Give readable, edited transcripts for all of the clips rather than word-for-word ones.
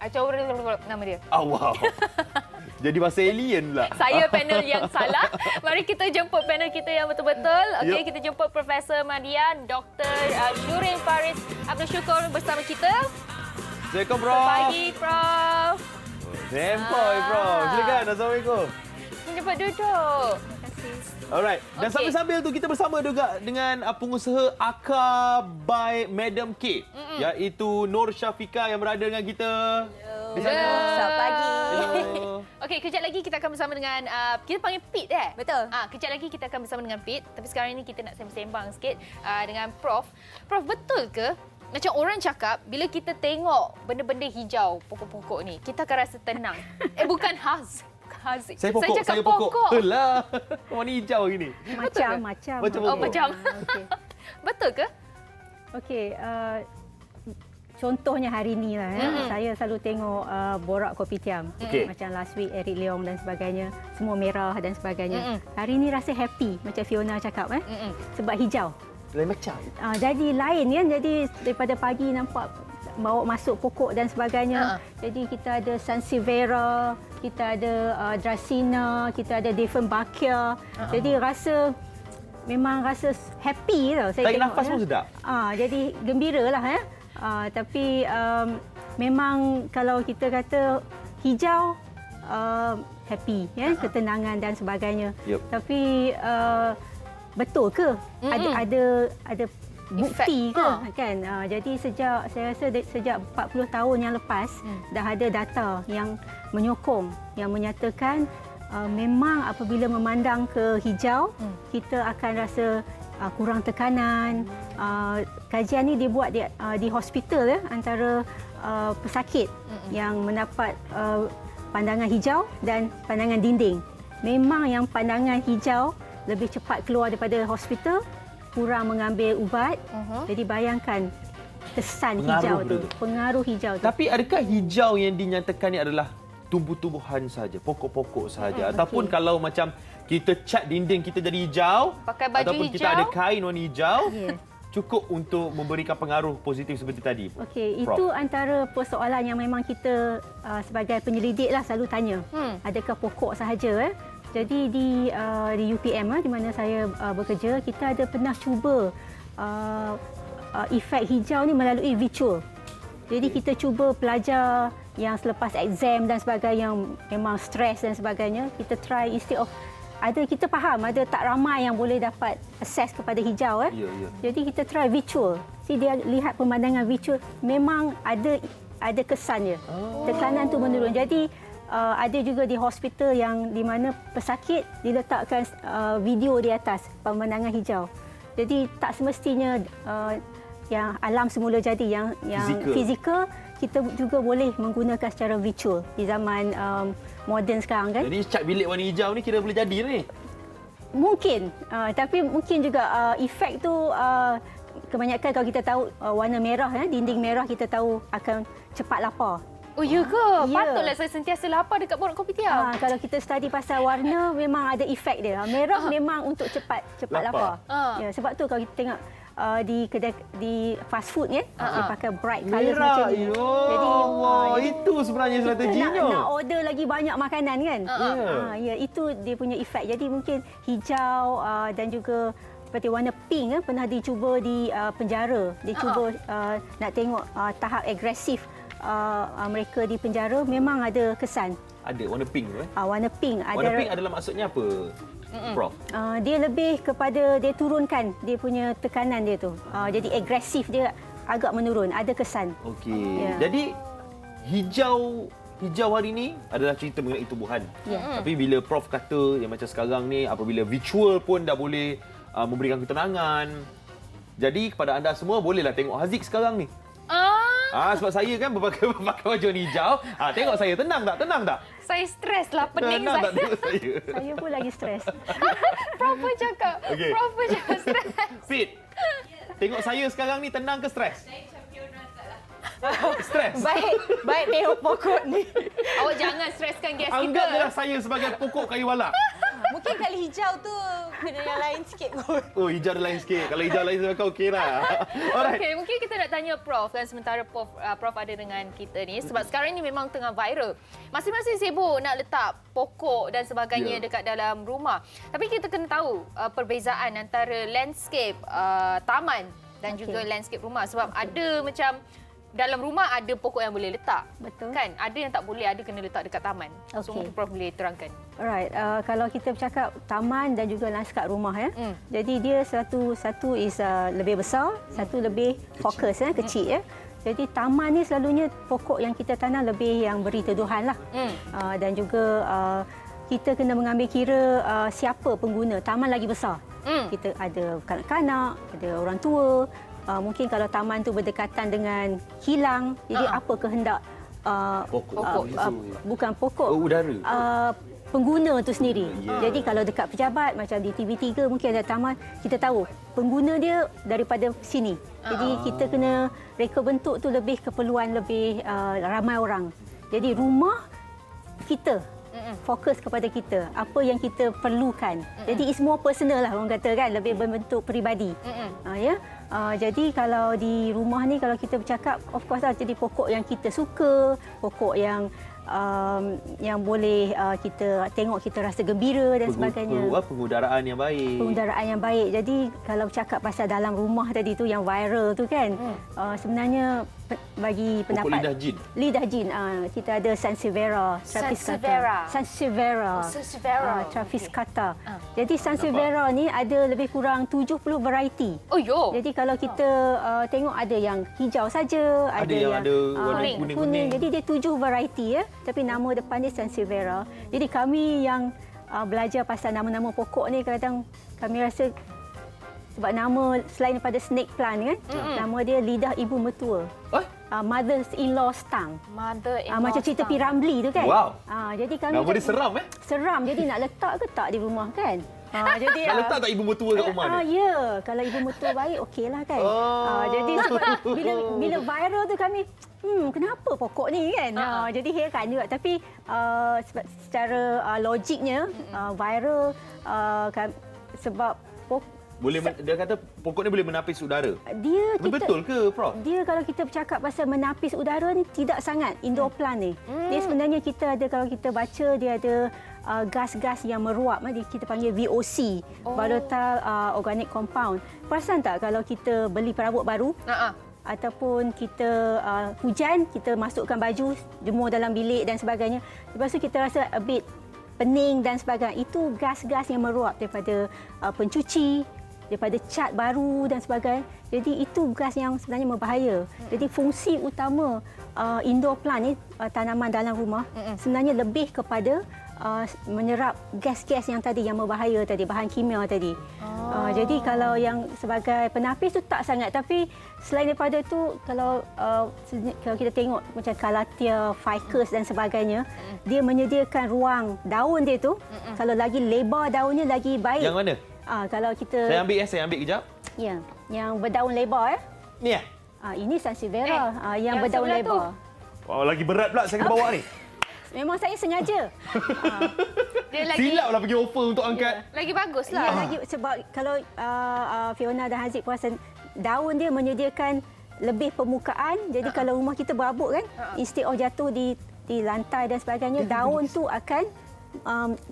nama dia. Wow. Jadi bahasa alien pula. Saya panel yang salah. Mari kita jemput panel kita yang betul-betul. Okey, Yep. kita jemput Profesor Madian, Dr. Shurin Faris Abdul Syukur bersama kita. Assalamualaikum, Prof. Selamat pagi, Prof. Sempoi, Prof. Silakan. Assalamualaikum. Cepat duduk. Terima kasih. Alright. Dan Okey. sambil-sambil tu kita bersama juga dengan pengusaha Akar by Madam K. Iaitu Nur Syafika yang berada dengan kita. Di sana. Selamat pagi. Hello. Okey, kejap lagi kita akan bersama dengan kita panggil Pit Betul. Kejap lagi kita akan bersama dengan Pit. Tapi sekarang ini kita nak sembang sikit dengan Prof. Prof, betul ke macam orang cakap bila kita tengok benda-benda hijau, pokok-pokok ni, kita akan rasa tenang. Bukan haziq. Saya pokok, cakap saya pokok. Alah. Warna hijau gini. Macam. Macam Oh, pokok. macam. Okey. Betul ke? Okey, contohnya hari ni lah. Saya selalu tengok borak kopitiam. Okey. Macam last week Eric Leong dan sebagainya. Semua merah dan sebagainya. Hari ni rasa happy macam Fiona cakap. Sebab hijau. Lain macam. Jadi lain kan. Jadi daripada pagi nampak bawa masuk pokok dan sebagainya. Jadi kita ada Sansevieria, kita ada Dracaena, kita ada Dieffenbachia. Jadi memang rasa happy tau saya Tarik tengok. nafas pun sedap. Jadi gembira lah. Tapi memang kalau kita kata hijau, happy, ketenangan dan sebagainya. Yup. Tapi betul ke? Ada bukti ke? Kan? Jadi saya rasa sejak 40 tahun yang lepas dah ada data yang menyokong, yang menyatakan memang apabila memandang ke hijau, kita akan rasa kurang tekanan. Kajian ni dibuat di hospital antara pesakit yang mendapat pandangan hijau dan pandangan dinding. Memang yang pandangan hijau lebih cepat keluar daripada hospital, kurang mengambil ubat. Jadi bayangkan kesan hijau tu, pengaruh hijau tu. Tapi adakah hijau yang dinyatakan ni adalah tumbuh-tumbuhan saja, pokok-pokok saja, ataupun kalau macam kita cat dinding kita jadi hijau, Pakai baju ataupun hijau, kita ada kain warna hijau, Ya. cukup untuk memberikan pengaruh positif seperti tadi. Okey, Prof. itu antara persoalan yang memang kita sebagai penyelidik lah selalu tanya. Adakah pokok sahaja? Jadi di UPM di mana saya bekerja, kita ada pernah cuba efek hijau ni melalui virtual. Jadi kita cuba pelajar yang selepas exam dan sebagainya yang memang stres dan sebagainya, kita try instead of kita faham ada tak ramai yang boleh dapat akses kepada hijau. Ya, ya. Jadi kita try virtual. Dia lihat pemandangan virtual memang ada kesan dia. Tekanan tu menurun. Jadi ada juga di hospital yang di mana pesakit diletakkan video di atas pemandangan hijau. Jadi tak semestinya yang alam semula jadi yang fizikal kita juga boleh menggunakan secara virtual di zaman moden sekarang kan. Jadi cat bilik warna hijau ni kira boleh jadi ni. Mungkin tapi mungkin juga efek tu kebanyakan kalau kita tahu warna merah dinding merah kita tahu akan cepat lapar. Oh, ya ke? Ya. Patutlah saya sentiasa lapar dekat borak kopitiam. Kalau kita study pasal warna memang ada efek dia. Merah memang untuk cepat lapar. Ya, sebab tu kalau kita tengok di kedai di fast food dia pakai bright colours Merah. macam ni. Jadi itu sebenarnya strateginya. Kita nak order lagi banyak makanan kan. Ya, itu dia punya efek. Jadi mungkin hijau dan juga seperti warna pink pernah dicuba di penjara. Dicuba nak tengok tahap agresif mereka di penjara, memang ada kesan. Ada warna pink tu Warna pink ada. Warna pink adalah maksudnya apa, Prof? Dia lebih kepada dia turunkan dia punya tekanan dia tu. Jadi agresif dia agak menurun, ada kesan. Okey. Ya. Jadi hijau hari ini adalah cerita mengenai tumbuhan. Ya. Tapi bila Prof kata yang macam sekarang ni apabila virtual pun dah boleh memberikan ketenangan. Jadi kepada anda semua bolehlah tengok Haziq sekarang ni. Sebab saya kan berpakai baju warna hijau. Tengok saya tenang tak? Tenang tak? Saya stres lah, pening Tenang tak saya. tengok saya? Saya pun lagi stres. Prof pun cakap. Okey. Prof pun cakap stres. Fit. Tengok saya sekarang ni tenang ke stres? Stres. Baik tengok pokok ni. Awak jangan streskan guest kita. Anggaplah saya sebagai pokok kayu walak. Mungkin kali hijau tu kena yang lain sikit kot. Oh, hijau lain sikit. Kalau hijau lain kau okey lah. Alright. Okey, mungkin kita nak tanya Prof kan sementara Prof ada dengan kita ni sebab sekarang ni memang tengah viral. Masing-masing sibuk nak letak pokok dan sebagainya dekat dalam rumah. Tapi kita kena tahu perbezaan antara landscape taman dan juga landscape rumah sebab ada macam dalam rumah ada pokok yang boleh letak. Betul. Kan? Ada yang tak boleh, ada kena letak dekat taman. So Okey. mungkin Prof boleh terangkan. Alright, kalau kita bercakap taman dan juga lanskap rumah ya. Jadi dia satu is lebih besar, satu lebih fokus kecil ya. Jadi taman ni selalunya pokok yang kita tanam lebih yang beri teduhan lah. Dan juga kita kena mengambil kira siapa pengguna. Taman lagi besar. Kita ada kanak-kanak, ada orang tua. Mungkin kalau taman tu berdekatan dengan kilang, jadi apa kehendak Pokok. bukan pokok. Oh, udara. Pengguna tu sendiri. Yeah. Jadi kalau dekat pejabat macam di TV3 mungkin ada taman, kita tahu pengguna dia daripada sini. Jadi kita kena reka bentuk tu lebih keperluan lebih ramai orang. Jadi rumah kita fokus kepada kita, apa yang kita perlukan. Jadi it's more personal lah orang kata kan, lebih berbentuk peribadi. Jadi kalau di rumah ni kalau kita bercakap, of course lah, jadi pokok yang kita suka, pokok yang boleh kita tengok kita rasa gembira dan sebagainya. Pengudaraan yang baik. Pengudaraan yang baik. Jadi kalau bercakap pasal dalam rumah tadi tu yang viral tu kan, sebenarnya bagi pendapat Pokok lidah jin. Lidah jin. Kita ada Sansevieria, Sansevieria. Sansevieria, Traviscata. Jadi Sansevieria ni ada lebih kurang 70 variety. Oh yo. Jadi kalau kita tengok ada yang hijau saja, ada yang ada warna kuning-kuning. Jadi dia 7 variety ya. Tapi nama depan dia Sansevieria. Jadi kami yang belajar pasal nama-nama pokok ni kadang kami rasa sebab nama selain daripada snake plant kan, nama dia lidah ibu mertua. Mother-in-law tongue. Macam cerita P. Ramlee tu kan. Wow. Jadi kami Nama dia seram Seram. Jadi nak letak ke tak di rumah kan? Jadi Nak letak tak ibu mertua kat rumah ni? Ya, kalau ibu mertua baik okeylah kan. Jadi sebab bila viral tu kami kenapa pokok ni kan? Jadi heran juga tapi secara logiknya viral sebab Dia kata pokok ni boleh menapis udara. Betul ke, Prof? Dia kalau kita bercakap pasal menapis udara ni tidak sangat indoor plant ni. Dia sebenarnya kita ada, kalau kita baca dia ada gas-gas yang meruap, kita panggil VOC, volatile organic compound. Perasan tak kalau kita beli perabot baru ataupun kita hujan, kita masukkan baju, jemur dalam bilik dan sebagainya. Lepas tu kita rasa a bit pening dan sebagainya. Itu gas-gas yang meruap daripada pencuci, daripada cat baru dan sebagainya. Jadi itu gas yang sebenarnya berbahaya. Jadi fungsi utama indoor plant ni, tanaman dalam rumah, sebenarnya lebih kepada menyerap gas-gas yang tadi yang berbahaya tadi, bahan kimia tadi. Jadi kalau yang sebagai penapis tu tak sangat, tapi selain daripada tu kalau kita tengok macam Calathea, ficus dan sebagainya, dia menyediakan ruang daun dia tu, kalau lagi lebar daunnya lagi baik. Yang mana? Kalau kita Saya ambil kejap. Ya, yang berdaun lebar Ni ini Sansevieria yang berdaun lebar. Lagi berat pula saya kena bawa ni. Memang saya sengaja. Dia lagi Silaplah pergi offer untuk angkat. lagi baguslah. Lagi sebab kalau Fiona dan Haziq perasan, daun dia menyediakan lebih permukaan. Jadi kalau rumah kita berabuk kan, instead of jatuh di lantai dan sebagainya, daun tu akan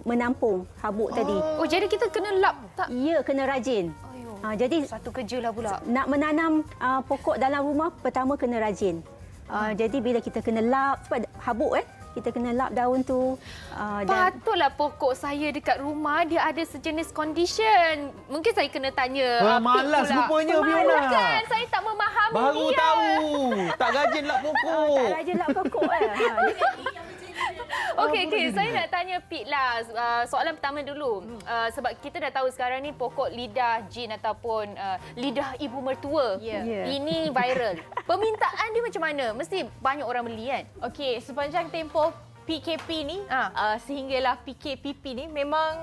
menampung habuk tadi. Oh, jadi kita kena lap tak? Ya, kena rajin. Jadi Satu kerja lah pula. nak menanam pokok dalam rumah, pertama kena rajin. Jadi bila kita kena lap, sebab habuk kan, kita kena lap daun tu. Patutlah pokok saya dekat rumah dia ada sejenis condition. Mungkin saya kena tanya. Malas rupanya Fiona. Kan, saya tak memahami Baru dia. tahu. Tak rajin lap pokok. Tak rajin lap pokok Okey, saya nak tanya Pit lah. Soalan pertama dulu. Sebab kita dah tahu sekarang ni pokok lidah jin ataupun lidah ibu mertua. Ini viral. Permintaan dia macam mana? Mesti banyak orang beli kan? Okey, sepanjang tempoh PKP ni, sehinggalah PKPP ni, memang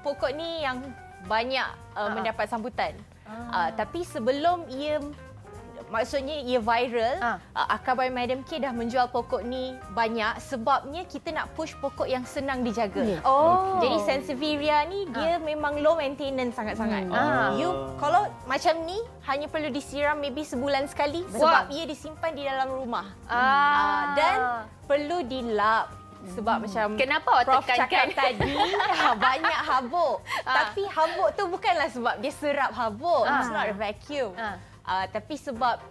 pokok ni yang banyak mendapat sambutan. Tapi sebelum ia maksudnya ia viral. Akabai Madam K dah menjual pokok ni banyak sebabnya kita nak push pokok yang senang dijaga. Jadi Sansevieria ni dia memang low maintenance sangat-sangat. You kalau macam ni hanya perlu disiram maybe sebulan sekali sebab ia disimpan di dalam rumah. Dan perlu dilap. Sebab macam kenapa awak Prof tekankan cakap tadi banyak habuk. Tapi habuk tu bukanlah sebab dia serap habuk. It's not a vacuum. Tapi sebab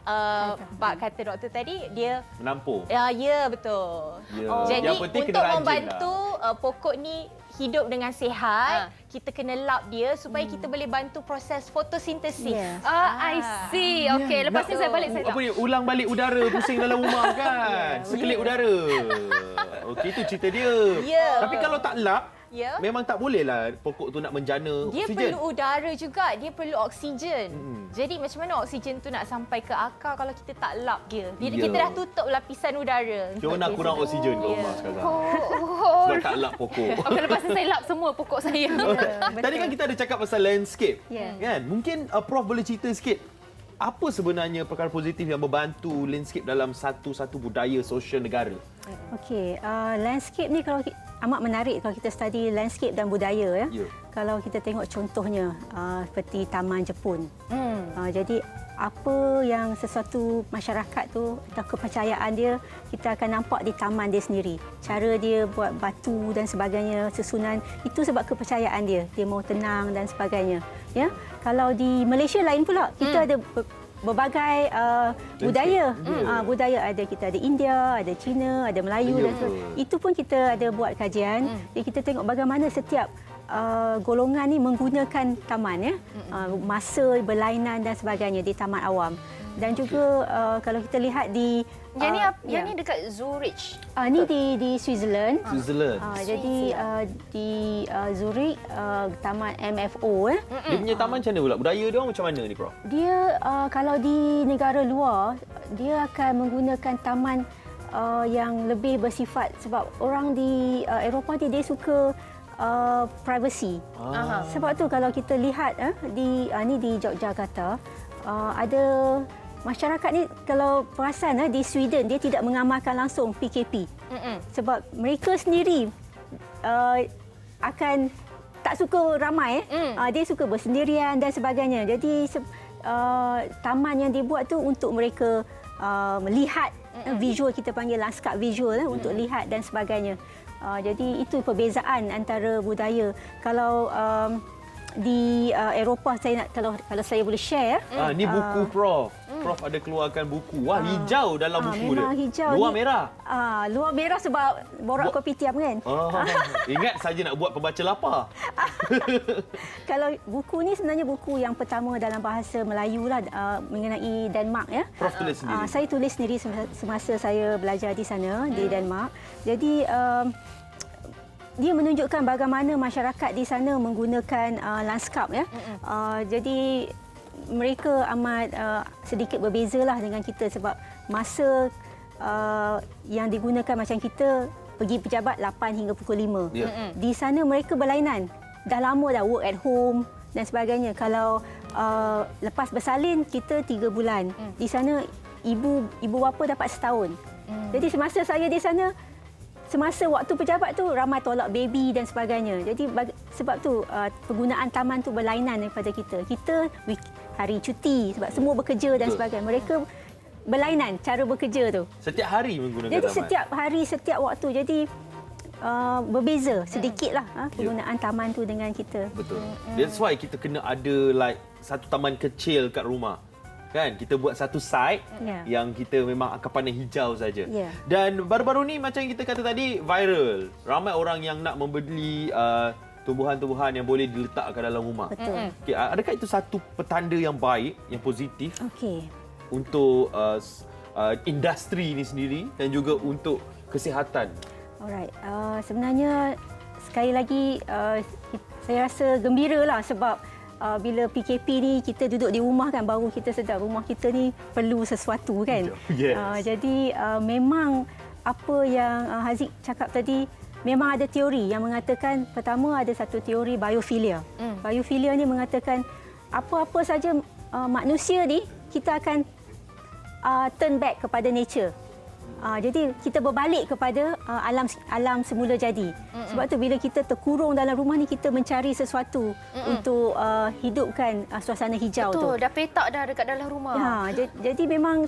Pak kata doktor tadi dia Menampung. Ya betul. Jadi Yang penting kena untuk rajin membantu pokok ni hidup dengan sihat, kita kena lap dia supaya kita boleh bantu proses fotosintesis. I see. Okey, lepas ni saya balik saya. Apa ni? Ulang balik udara pusing dalam rumah kan? Sekelip udara. Okey, itu cerita dia. Tapi kalau tak lap, memang tak bolehlah pokok tu nak menjana dia oksigen. Perlu udara juga, dia perlu oksigen. Jadi macam mana oksigen tu nak sampai ke akar kalau kita tak lap dia? Kita dah tutup lapisan udara. Kita nak kurang oksigen kat rumah sekarang. Sebab tak lap pokok. Okey, lepas ni saya lap semua pokok saya. Tadi kan kita ada cakap pasal landscape. Kan? Mungkin Prof boleh cerita sikit apa sebenarnya perkara positif yang membantu landscape dalam satu budaya sosial negara? Okey, landscape ni kalau amat menarik kalau kita study landscape dan budaya ya. Kalau kita tengok contohnya seperti Taman Jepun. Jadi apa yang sesuatu masyarakat tu atau kepercayaan dia kita akan nampak di taman dia sendiri. Cara dia buat batu dan sebagainya, susunan itu sebab kepercayaan dia. Dia mau tenang dan sebagainya. Ya. Kalau di Malaysia lain pula, kita ada berbagai budaya. Budaya ada, kita ada India, ada Cina, ada Melayu dan sebagainya. Itu pun kita ada buat kajian. Jadi kita tengok bagaimana setiap golongan ni menggunakan taman ya. Masa berlainan dan sebagainya di taman awam. Dan juga kalau kita lihat di yang ni dekat Zurich. Ni di Switzerland. Jadi di Zurich taman MFO Dia punya taman macam mana pula? Budaya dia orang macam mana ni, Prof? Dia kalau di negara luar dia akan menggunakan taman yang lebih bersifat sebab orang di Eropah dia suka privacy. Sebab tu kalau kita lihat di Yogyakarta ada masyarakat ni kalau perasan di Sweden dia tidak mengamalkan langsung PKP. Sebab mereka sendiri akan tak suka ramai dia suka bersendirian dan sebagainya. Jadi taman yang dibuat tu untuk mereka melihat visual, kita panggil lanskap visual untuk lihat dan sebagainya. Jadi itu perbezaan antara budaya. Kalau di Eropah saya nak kalau saya boleh share. Ni buku Prof. Prof ada keluarkan buku. Wah, hijau dalam buku dia. Hijau luar ni, merah. Luar merah sebab borak kopitiam kan. Ingat saja nak buat pembaca lapar. Kalau buku ni sebenarnya buku yang pertama dalam bahasa Melayu lah mengenai Denmark ya. Prof tulis sendiri. Saya tulis sendiri semasa saya belajar di sana di Denmark. Jadi dia menunjukkan bagaimana masyarakat di sana menggunakan lanskap ya. Jadi mereka amat sedikit berbezalah dengan kita sebab masa yang digunakan macam kita pergi pejabat 8 hingga pukul 5. Di sana mereka berlainan. Dah lama dah work at home dan sebagainya. Kalau lepas bersalin kita 3 bulan. Di sana ibu bapa dapat setahun. Jadi semasa saya di sana, semasa waktu pejabat tu ramai tolak baby dan sebagainya. Jadi sebab tu penggunaan taman tu berlainan daripada kita. Kita hari cuti sebab semua bekerja dan sebagainya. Mereka berlainan cara bekerja tu. Setiap hari menggunakan jadi taman. Setiap hari, setiap waktu. Jadi berbeza sedikitlah penggunaan taman tu dengan kita. Betul. That's why kita kena ada like satu taman kecil kat rumah. Kan, kita buat satu site yang kita memang akan pandai hijau saja. Dan baru-baru ni macam yang kita kata tadi, viral. Ramai orang yang nak membeli tumbuhan-tumbuhan yang boleh diletakkan dalam rumah. Betul. Okay, adakah itu satu petanda yang baik, yang positif Okey. untuk industri ini sendiri dan juga untuk kesihatan? Alright. Sebenarnya sekali lagi saya rasa gembiralah sebab bila PKP ni kita duduk di rumah kan baru kita sedar rumah kita ni perlu sesuatu kan. Jadi memang apa yang Haziq cakap tadi memang ada teori yang mengatakan pertama ada satu teori biofilia. Biofilia ni mengatakan apa-apa saja manusia ni kita akan turn back kepada nature. Jadi kita berbalik kepada alam semula jadi. Sebab tu bila kita terkurung dalam rumah ni, kita mencari sesuatu untuk hidupkan suasana hijau tu. Betul, dah petak dah dekat dalam rumah. Jadi memang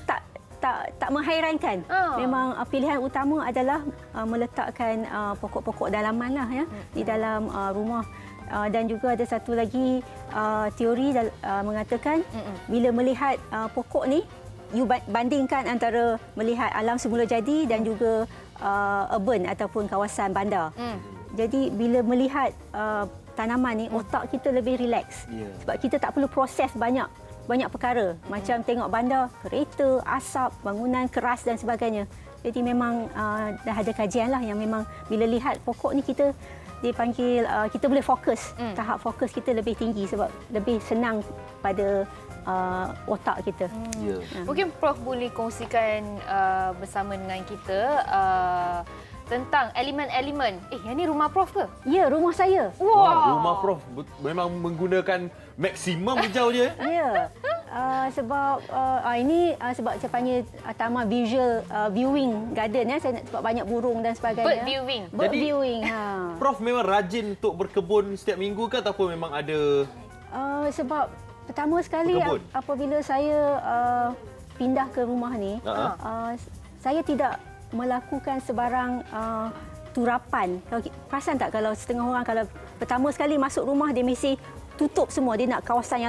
tak menghairankan. Memang pilihan utama adalah meletakkan pokok-pokok dalaman lah ya di dalam rumah. Dan juga ada satu lagi teori mengatakan bila melihat pokok ni, you bandingkan antara melihat alam semula jadi dan juga urban ataupun kawasan bandar. Jadi bila melihat tanaman ni, otak kita lebih relax. Sebab kita tak perlu proses banyak perkara. Macam tengok bandar, kereta, asap, bangunan keras dan sebagainya. Jadi memang dah ada kajian lah yang memang bila lihat pokok ni, kita dipanggil kita boleh fokus. Tahap fokus kita lebih tinggi sebab lebih senang pada otak kita. Mungkin Prof boleh kongsikan bersama dengan kita tentang elemen-elemen. Yang ni rumah Prof ke? Ya, rumah saya. Wah, rumah Prof memang menggunakan maksimum hijau dia. Ya. Sebab ini sebab saya panggil taman visual viewing garden ya. Saya sebab banyak burung dan sebagainya. Bird viewing. Bird Jadi, viewing. Prof memang rajin untuk berkebun setiap minggu ke ataupun memang ada Sebab pertama sekali apabila saya pindah ke rumah ni, saya tidak melakukan sebarang turapan. Perasan tak kalau setengah orang kalau pertama sekali masuk rumah dia mesti tutup semua, dia nak kawasan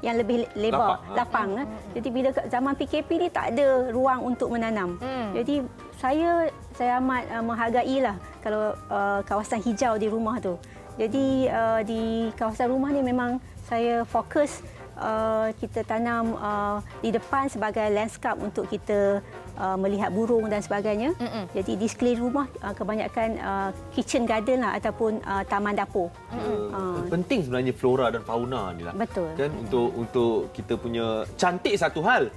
yang lebih lebar, lapang. Jadi bila zaman PKP ni tak ada ruang untuk menanam. Jadi saya amat menghargailah kalau kawasan hijau di rumah tu. Jadi di kawasan rumah ni memang saya fokus kita tanam di depan sebagai landscape untuk kita melihat burung dan sebagainya. Jadi di sekeliling rumah kebanyakan kitchen garden lah ataupun taman dapur. Penting sebenarnya flora dan fauna ni lah. Betul. Kan untuk kita punya cantik satu hal.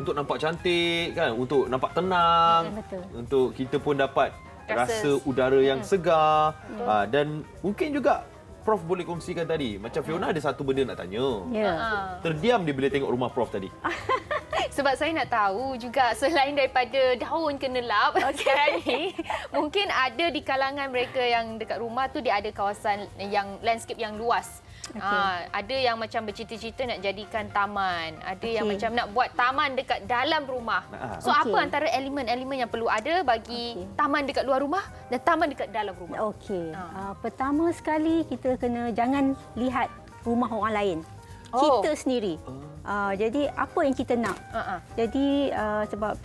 Untuk nampak cantik kan, untuk nampak tenang. Betul. Untuk kita pun dapat rasa udara yang segar. Dan mungkin juga Prof boleh kongsikan tadi, macam Fiona ada satu benda nak tanya. Terdiam dia bila tengok rumah Prof tadi. Sebab saya nak tahu juga selain daripada daun kena lap sekarang ni, mungkin ada di kalangan mereka yang dekat rumah tu dia ada kawasan yang landscape yang luas. Ada yang macam bercita-cita nak jadikan taman, ada yang macam nak buat taman dekat dalam rumah. So apa antara elemen-elemen yang perlu ada bagi taman dekat luar rumah dan taman dekat dalam rumah? Pertama sekali kita kena jangan lihat rumah orang lain. Kita sendiri. Jadi apa yang kita nak. Jadi sebab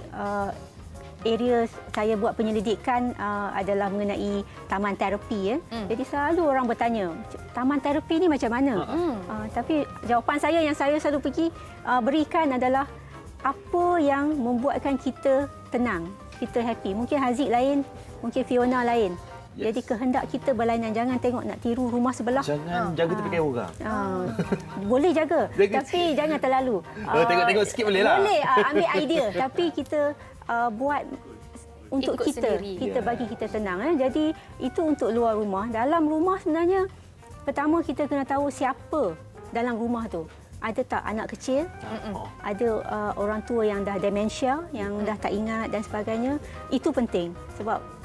area saya buat penyelidikan adalah mengenai taman terapi. Jadi selalu orang bertanya, taman terapi ni macam mana? Tapi jawapan saya yang saya selalu pergi berikan adalah apa yang membuatkan kita tenang, kita happy. Mungkin Haziq lain, mungkin Fiona lain. Jadi kehendak kita berlainan. Jangan tengok nak tiru rumah sebelah. Jangan jaga tepi orang. Boleh jaga tapi jangan terlalu. Tengok-tengok sikit boleh lah. Boleh ambil idea tapi kita buat untuk ikut kita sendiri. Kita bagi kita tenang. Jadi itu untuk luar rumah. Dalam rumah sebenarnya pertama kita kena tahu siapa dalam rumah tu. Ada tak anak kecil? Ada orang tua yang dah demensia, yang dah tak ingat dan sebagainya. Itu penting sebab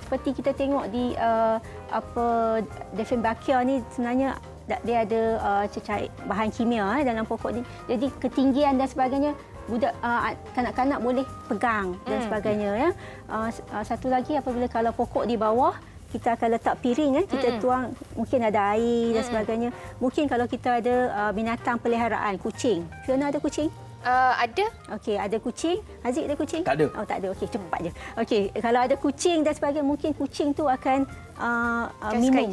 seperti kita tengok di Dieffenbachia ni sebenarnya dia ada cecair bahan kimia dalam pokok ni. Jadi ketinggian dan sebagainya budak kanak-kanak boleh pegang dan sebagainya ya. Satu lagi apabila kalau pokok di bawah kita akan letak piring kita tuang, mungkin ada air dan sebagainya. Mungkin kalau kita ada binatang peliharaan, kucing. Fiona ada kucing? Ada. Okey, ada kucing. Haziq ada kucing? Tak ada. Oh, tak ada. Okey, cepat je. Okey, kalau ada kucing dan sebagainya, mungkin kucing tu akan minum.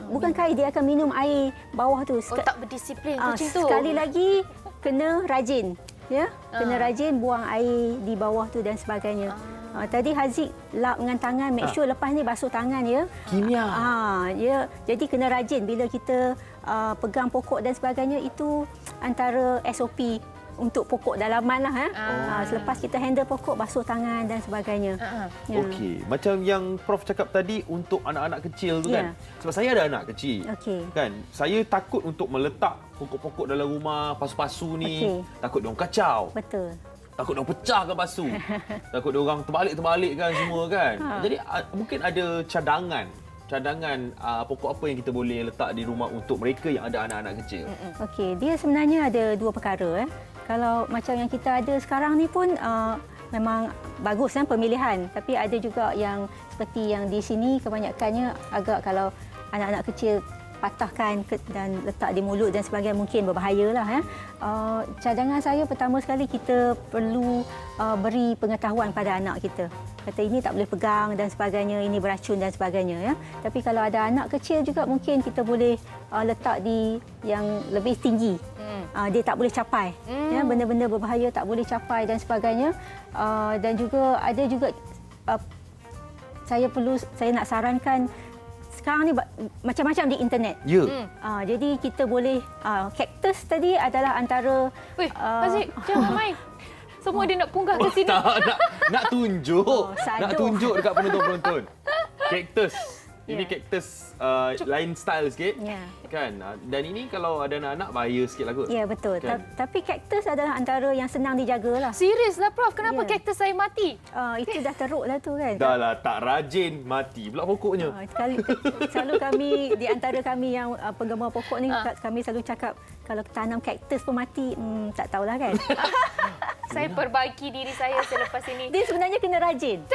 Bukan kais, dia akan minum air bawah tu. Tak berdisiplin kucing tu. Sekali lagi, kena rajin. Ya, kena rajin buang air di bawah tu dan sebagainya. Tadi Haziq lap dengan tangan, make sure lepas ni basuh tangan ya. Kimia. Ya, jadi kena rajin bila kita pegang pokok dan sebagainya. Itu antara SOP untuk pokok dalaman lah. Selepas kita handle pokok, basuh tangan dan sebagainya. Okey, macam yang Prof cakap tadi untuk anak-anak kecil tu kan. Sebab saya ada anak kecil. Kan, saya takut untuk meletak pokok-pokok dalam rumah, pasu-pasu ni. Takut diorang kacau. Betul. takut dia pecah kan pasu. Takut dia orang terbalik kan semua kan. Jadi mungkin ada cadangan pokok apa yang kita boleh letak di rumah untuk mereka yang ada anak-anak kecil. Okey, dia sebenarnya ada dua perkara. Kalau macam yang kita ada sekarang ni pun memang bagus kan pemilihan. Tapi ada juga yang seperti yang di sini kebanyakannya agak kalau anak-anak kecil patahkan dan letak di mulut dan sebagainya mungkin berbahayalah ya. Cadangan saya pertama sekali kita perlu beri pengetahuan pada anak kita. Kata ini tak boleh pegang dan sebagainya, ini beracun dan sebagainya ya. Tapi kalau ada anak kecil juga mungkin kita boleh letak di yang lebih tinggi. Dia tak boleh capai. Ya, benda-benda berbahaya tak boleh capai dan sebagainya. Dan juga ada juga saya nak sarankan sekarang ni macam-macam di internet. Ya. Jadi kita boleh kaktus tadi adalah antara Haziq, jangan main. Semua dia nak punggah ke sini. Nak tunjuk. Nak sado. tunjuk dekat penonton-penonton. Kaktus. Ini kaktus lain style sikit. Ya. Kan? Dan ini kalau ada anak-anak bahaya sikit lah kot. Ya, betul. Kan? Tapi kaktus adalah antara yang senang dijagalah. Serius lah Prof, kenapa Ya. kaktus saya mati? Itu dah teruk lah tu kan. Dah lah, tak rajin, mati pula pokoknya. Selalu kami, di antara kami yang penggemar pokok ni, kami selalu cakap, kalau tanam kaktus pun mati, tak tahulah kan. Saya perbaiki diri saya selepas ini. Dia sebenarnya kena rajin.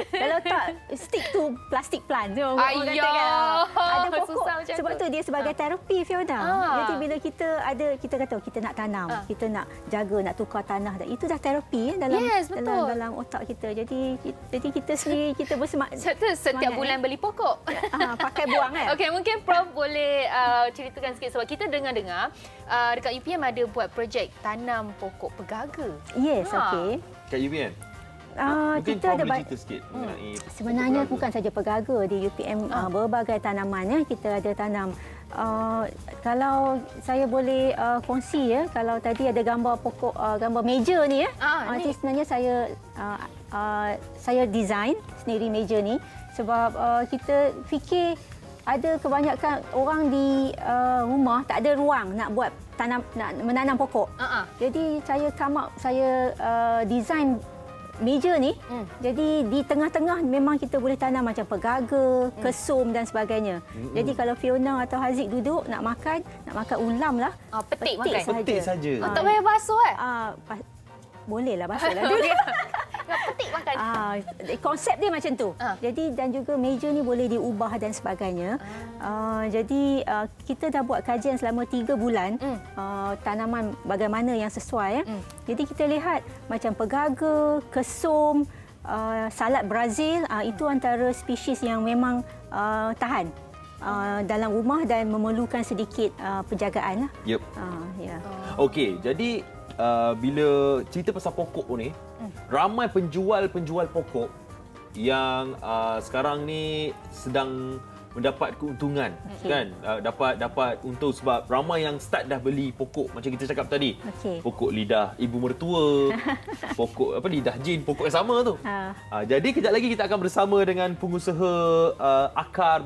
Kalau tak, stick to plastic plant. Orang kata kan. Ada pokok. Susah macam Sebab tu dia sebagai terapi, Fiona. Jadi bila kita kata kita nak tanam, kita nak jaga, nak tukar tanah, itu dah terapi dalam dalam otak kita. Jadi kita sendiri kita Setiap bulan beli pokok. pakai buang kan. Okey, mungkin Prof boleh ceritakan sikit sebab kita dengar-dengar dekat UPM ada buat projek tanam pokok pegaga. Yes, okey. Kat UPN? Mungkin Kita ada boleh cerita sikit mengenai sebenarnya pokok bukan saja pegaga di UPM, berbagai tanaman ya kita ada tanam. Kalau saya boleh kongsi ya, kalau tadi ada gambar pokok, gambar meja ni ya. Ini sebenarnya saya design sendiri meja ni sebab kita fikir ada kebanyakan orang di rumah tak ada ruang nak buat menanam pokok. Jadi saya design meja ni. Jadi di tengah-tengah memang kita boleh tanam macam pegaga, kesum dan sebagainya. Jadi kalau Fiona atau Haziq duduk nak makan ulam lah. Petik makan. Petik saja. Tak payah basuh kan? Bolehlah basuh lah. Petik makan. Konsep dia macam tu. Jadi dan juga meja ni boleh diubah dan sebagainya. Jadi kita dah buat kajian selama 3 bulan tanaman bagaimana yang sesuai. Jadi kita lihat macam pegaga, kesum, salad Brazil, itu antara spesies yang memang tahan dalam rumah dan memerlukan sedikit penjagaan lah. Yep. Ya. Okey, jadi bila cerita pasal pokok ni, ramai penjual pokok yang sekarang ni sedang mendapat keuntungan, kan? Dapat untung sebab ramai yang start dah beli pokok macam kita cakap tadi. Pokok lidah ibu mertua, pokok lidah jin, pokok yang sama tu. Jadi kejap lagi kita akan bersama dengan pengusaha akar